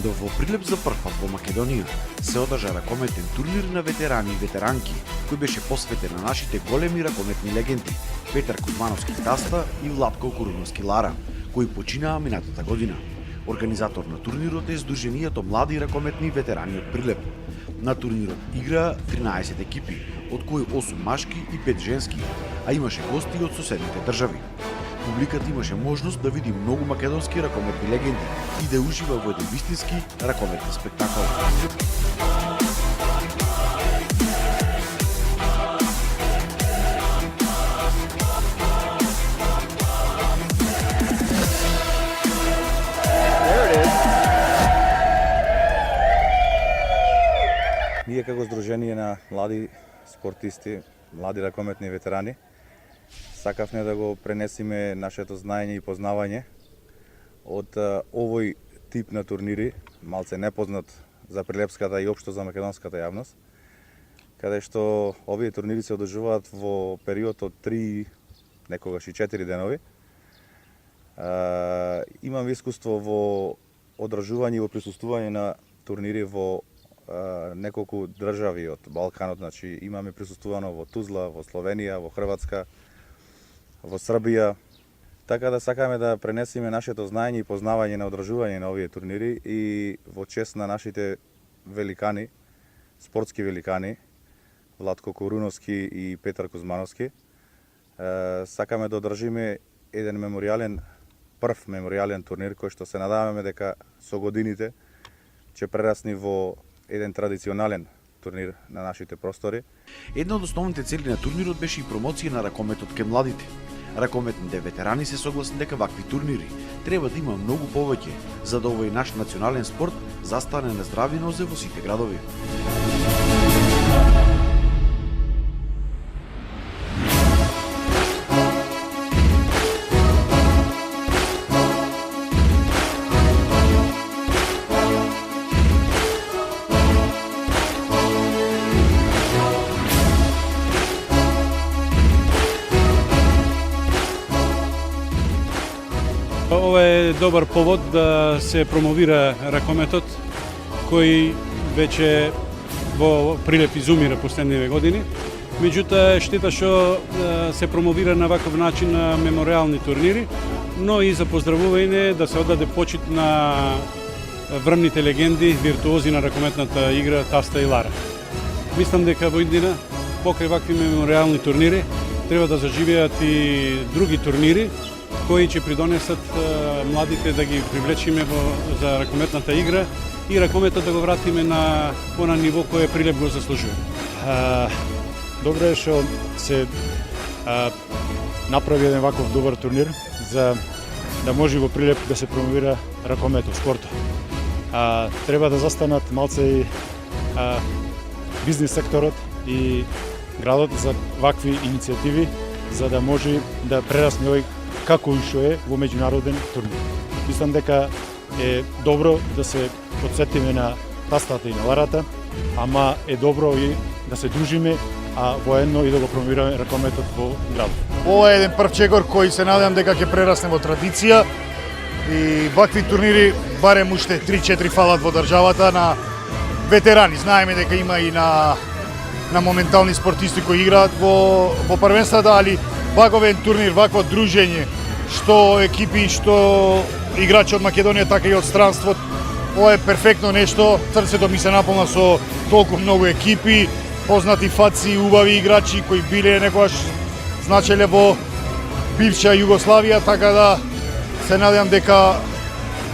викендов во Прилеп за прв пат во Македонија се одржа ракометен турнир на ветерани и ветеранки, кој беше посветен на нашите големи ракометни легенди Петар Кузмановски Таста и Владко Коруновски Лара, кои починаа минатата година. Организатор на турнирот е Сдруженијето млади ракометни ветерани од Прилеп. На турнирот играа 13 екипи, од кои 8 машки и 5 женски, а имаше гости од соседните држави. Публиката имаше можност да види многу македонски ракометни легенди и да ужива во еден вистински ракометен спектакл. Ние како Сдружение на млади спортисти, млади ракометни ветерани, сакавме да го пренесиме нашето знаење и познавање од овој тип на турнири, малце непознат за прилепската и општо за македонската јавност, каде што овие турнири се одржуваат во период од 3, некогаш и 4 денови. Имам искуство во одржување и во присуствување на турнири во неколку држави од Балканот, значи имаме присуствувано во Тузла, во Словенија, во Хрватска, во Србија, така да сакаме да пренесеме нашето знаење и познавање на одржување на овие турнири и во чест на нашите великани, спортски великани, Владко Коруновски и Петар Кузмановски, сакаме да одржиме еден прв меморијален турнир кој што се надаваме дека со годините ќе прерасне во еден традиционален турнир на нашите простори. Една од основните цели на турнирот беше и промоција на ракометот кај младите. Ракометните ветерани се согласни дека вакви турнири треба да има многу повеќе, за да овој наш национален спорт застане на здрави нозе во сите градови. Ова е добар повод да се промовира ракометот, кој веќе во Прилеп изумира последниве години. Меѓутоа, штета што се промовира на ваков начин на мемориални турнири, но и за поздравување да се отдаде почит на врвните легенди, виртуози на ракометната игра Таста и Лара. Мислам дека во иднина, покрај вакви мемориални турнири, треба да заживеат и други турнири, кои ќе придонесат младите да ги привлечиме за ракометната игра и ракометот да го вратиме на она ниво кое Прилеп го заслужува. Добро е што се направи еден ваков добар турнир за да може во Прилеп да се промовира ракометот, спортот. Треба да застанат малце и бизнис секторот и градот за вакви иницијативи, за да може да прерасне овој како и што е во меѓународен турнир. Мислам дека е добро да се подсетиме на Тастата и на Ларата, ама е добро и да се дружиме, а воедно и да го промовираме ракометот во градот. Ова е еден прв чекор кој се надевам дека ќе прерасне во традиција и вакви турнири барем уште 3-4 фалат во државата на ветерани. Знаеме дека има и на моментални спортисти кои играат во првенствата, али ваковен турнир, вакво дружење, што екипи, што играчи од Македонија, така и од странствот, ова е перфектно нешто. Срцето ми се наполна со толку многу екипи, познати фаци, убави играчи кои биле некогаш значеле во бивша Југославија, така да се надевам дека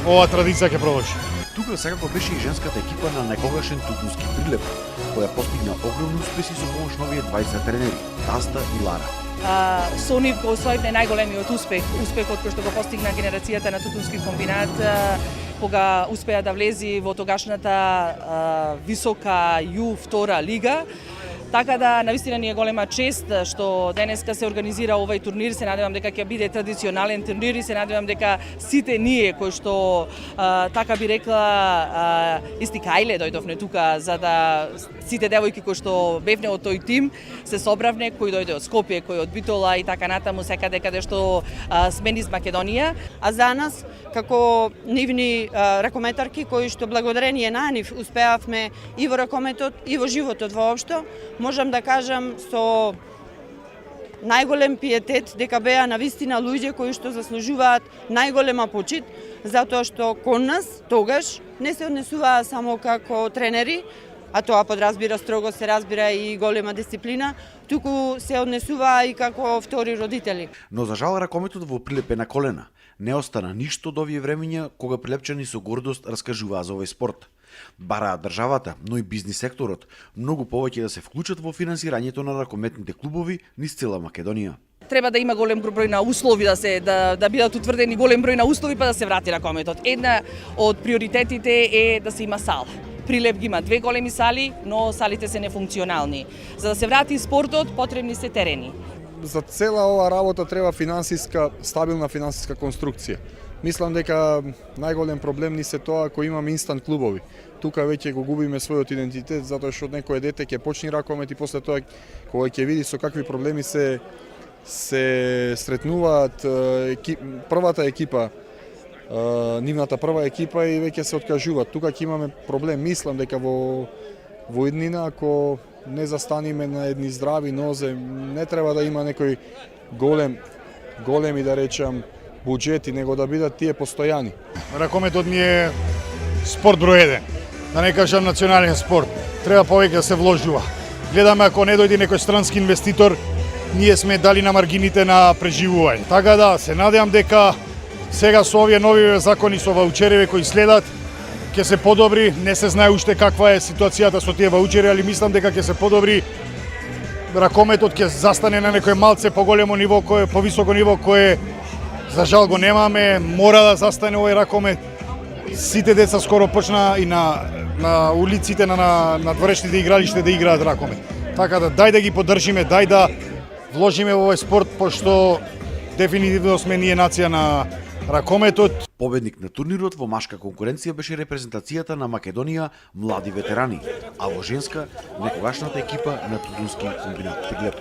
ова традиција ќе продолжи. Тука секако беше и женската екипа на некогашен Тутунски Прилеп, која постигна огромни успеси со помош на овие двајца тренери, Таста и Лара. Со нив го освоивме најголемиот успехот кој што го постигна генерацијата на Тутунски комбинат, кога успеа да влези во тогашната висока Ю2 лига. Така да, навистина ни е голема чест што денеска се организира овој турнир. Се надевам дека ќе биде традиционален турнир и се надевам дека сите ние кои што така би рекла истикајле дојдовме тука за да сите девојки кои што бевне од тој тим се собравне, кои дојде од Скопје, кои од Битола и така натаму секаде каде што сме низ Македонија. А за нас, како нивни ракометарки кои што благодарение на нив успеавме и во ракометот и во животот воопшто, можам да кажам со најголем пиетет дека беа навистина луѓе кои што заслужуваат најголема почит, затоа што кон нас тогаш не се однесуваа само како тренери, а тоа подразбира строго се разбира и голема дисциплина, туку се однесуваа и како втори родители. Но за жал ракометот во Прилеп е на колена. Не остана ништо од овие времиња кога прилепчани со гордост раскажуваа за овој спорт. Бараат државата, но и бизнис секторот многу повеќе да се вклучат во финансирањето на ракометните клубови низ цела Македонија. Треба да има голем број на услови да бидат утврдени голем број на услови па да се врати ракометот. Една од приоритетите е да се има сала. Прилеп ги има 2 големи сали, но салите се нефункционални. За да се врати спортот, потребни се терени. За цела ова работа треба стабилна финансиска конструкција. Мислам дека најголем проблем ни се тоа ако имаме инстант клубови. Тука веќе го губиме својот идентитет затоа што некое дете ќе почне ракомет и после тоа кога ќе види со какви проблеми се сретнуваат првата екипа, нивната прва екипа и веќе се откажуваат. Тука ќе имаме проблем. Мислам дека во иднина ако не застаниме на едни здрави нозе, не треба да има некој големи да речам буџети, него да бидат тие постојани. Ракометот ни е спорт број 1, да не кажам национален спорт. Треба повеќе да се вложува. Гледаме ако не дојде некој странски инвеститор, ние сме дали на маргините на преживување. Така да, се надевам дека сега со овие нови закони со ваучереви кои следат, ќе се подобри. Не се знае уште каква е ситуацијата со тие ваучери, али мислам дека ќе се подобри. Ракометот ќе застане на некој малце поголемо ниво, повисоко ниво кое за жал го немаме. Мора да застане овој ракомет. Сите деца скоро почна и на улиците, на дворешните игралиште да играат ракомет. Така да дај да ги поддржиме, дај да вложиме во овој спорт, пошто дефинитивно сме ние нација на ракометот. Победник на турнирот во машка конкуренција беше репрезентацијата на Македонија млади ветерани, а во женска некогашната екипа на Тутунски комбинат Прилеп.